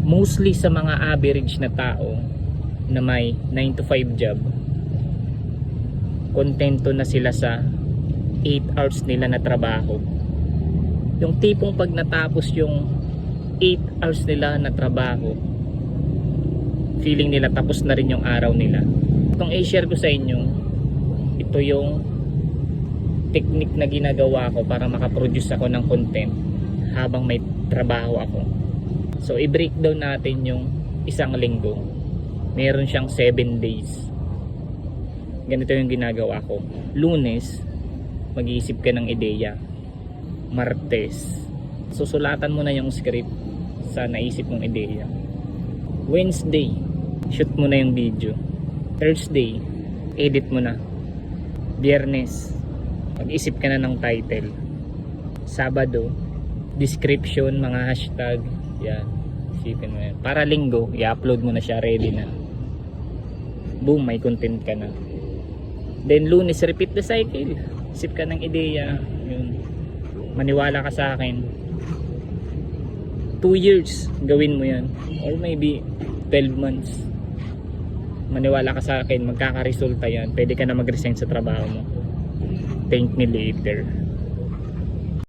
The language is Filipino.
mostly sa mga average na tao na may 9 to 5 job, kontento na sila sa 8 hours nila na trabaho. Yung tipong pag natapos yung 8 hours nila na trabaho, feeling nila tapos na rin yung araw nila. Itong i-share ko sa inyo, ito yung technique na ginagawa ko para makaproduce ako ng content habang may trabaho ako. So i-breakdown natin yung isang linggo. Meron siyang 7 days. Ganito yung ginagawa ko. Lunes, mag-iisip ka ng ideya. Martes, susulatan mo na yung script sa naisip mong ideya. Wednesday, shoot mo na yung video. Thursday, edit mo na. Biyernes, mag-isip ka na ng title. Sabado, description, mga hashtag, yan, isipin mo yan. Para linggo, i-upload mo na siya, ready na. Boom, may content ka na. Then Lunes, repeat the cycle. Isip ka ng ideya, yun. Maniwala ka sa akin, 2 years gawin mo yan, or maybe 12 months. Maniwala ka sa akin, magkakaresulta yan. Pwede ka na mag-resign sa trabaho mo. Thank me later.